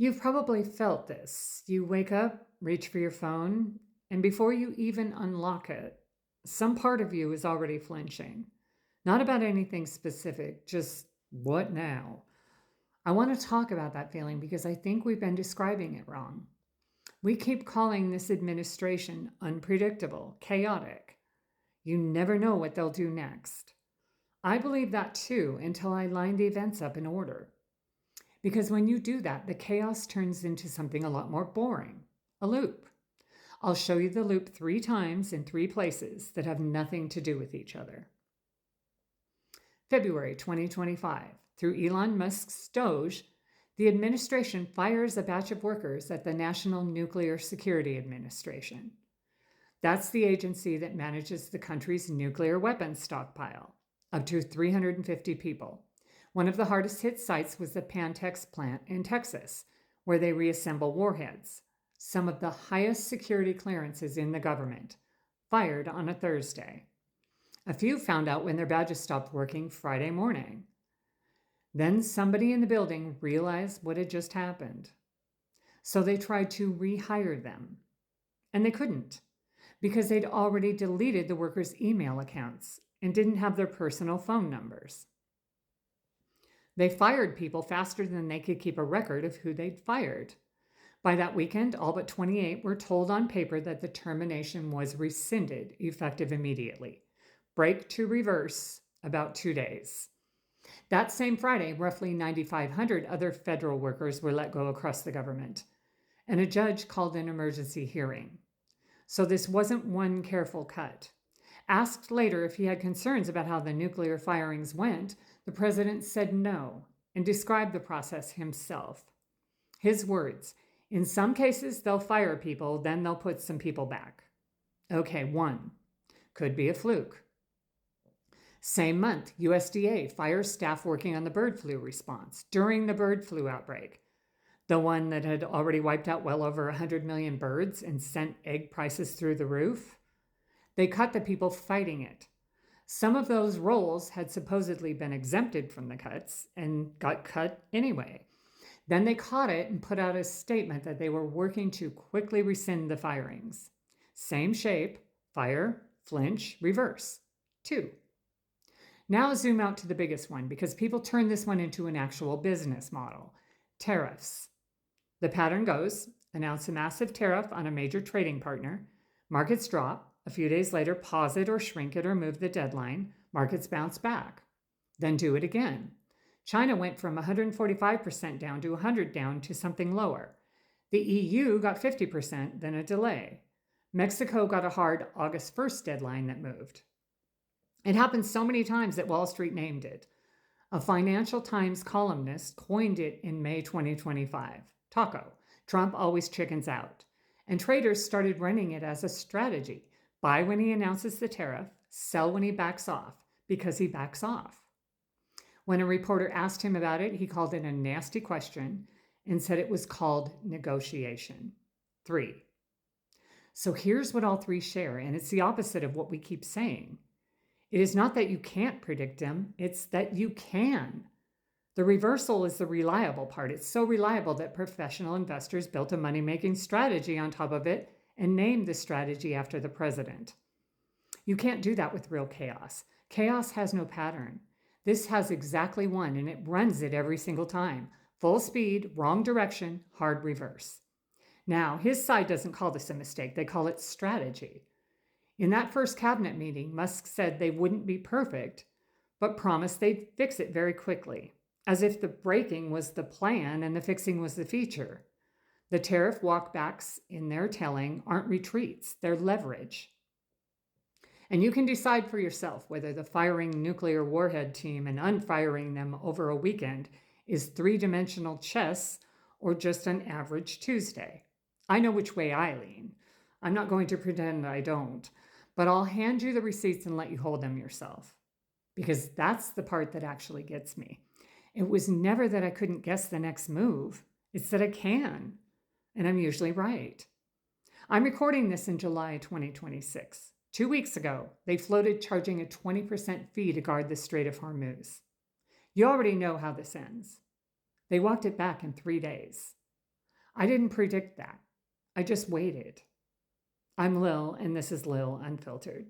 You've probably felt this. You wake up, reach for your phone, and before you even unlock it, some part of you is already flinching. Not about anything specific, just what now? I want to talk about that feeling because I think we've been describing it wrong. We keep calling this administration unpredictable, chaotic. You never know what they'll do next. I believe that too until I line the events up in order. Because when you do that, the chaos turns into something a lot more boring, a loop. I'll show you the loop 3 times in 3 places that have nothing to do with each other. February 2025, through Elon Musk's Doge, the administration fires a batch of workers at the National Nuclear Security Administration. That's the agency that manages the country's nuclear weapons stockpile, up to 350 people. One of the hardest hit sites was the Pantex plant in Texas, where they reassemble warheads, some of the highest security clearances in the government, fired on a Thursday. A few found out when their badges stopped working Friday morning. Then somebody in the building realized what had just happened. So they tried to rehire them. And they couldn't, because they'd already deleted the workers' email accounts and didn't have their personal phone numbers. They fired people faster than they could keep a record of who they'd fired. By that weekend, all but 28 were told on paper that the termination was rescinded, effective immediately. Break to reverse, about 2 days. That same Friday, roughly 9,500 other federal workers were let go across the government, and a judge called an emergency hearing. So this wasn't one careful cut. Asked later if he had concerns about how the nuclear firings went, the president said no and described the process himself. His words, "In some cases, they'll fire people, then they'll put some people back." Okay, one. Could be a fluke. Same month, USDA fires staff working on the bird flu response during the bird flu outbreak, the one that had already wiped out well over 100 million birds and sent egg prices through the roof. They cut the people fighting it. Some of those roles had supposedly been exempted from the cuts and got cut anyway. Then they caught it and put out a statement that they were working to quickly rescind the firings. Same shape, fire, flinch, reverse. 2. Now zoom out to the biggest one, because people turn this one into an actual business model. Tariffs. The pattern goes, announce a massive tariff on a major trading partner, markets drop, a few days later pause it or shrink it or move the deadline, markets bounce back. Then do it again. China went from 145% down to 100 down to something lower. The EU got 50%, then a delay. Mexico got a hard August 1st deadline that moved. It happened so many times that Wall Street named it. A Financial Times columnist coined it in May 2025. Taco. Trump always chickens out. And traders started running it as a strategy. Buy when he announces the tariff, sell when he backs off, because he backs off. When a reporter asked him about it, he called it a nasty question and said it was called negotiation. 3. So here's what all 3 share, and it's the opposite of what we keep saying. It is not that you can't predict them, it's that you can. The reversal is the reliable part. It's so reliable that professional investors built a money-making strategy on top of it and named the strategy after the president. You can't do that with real chaos. Chaos has no pattern. This has exactly one, and it runs it every single time. Full speed, wrong direction, hard reverse. Now, his side doesn't call this a mistake. They call it strategy. In that first cabinet meeting, Musk said they wouldn't be perfect, but promised they'd fix it very quickly, as if the breaking was the plan and the fixing was the feature. The tariff walkbacks, in their telling, aren't retreats, they're leverage. And you can decide for yourself whether the firing nuclear warhead team and unfiring them over a weekend is 3-dimensional chess or just an average Tuesday. I know which way I lean. I'm not going to pretend I don't, but I'll hand you the receipts and let you hold them yourself, because that's the part that actually gets me. It was never that I couldn't guess the next move. It's that I can, and I'm usually right. I'm recording this in July 2026. 2 weeks ago, they floated charging a 20% fee to guard the Strait of Hormuz. You already know how this ends. They walked it back in 3 days. I didn't predict that. I just waited. I'm Lil, and this is Lil Unfiltered.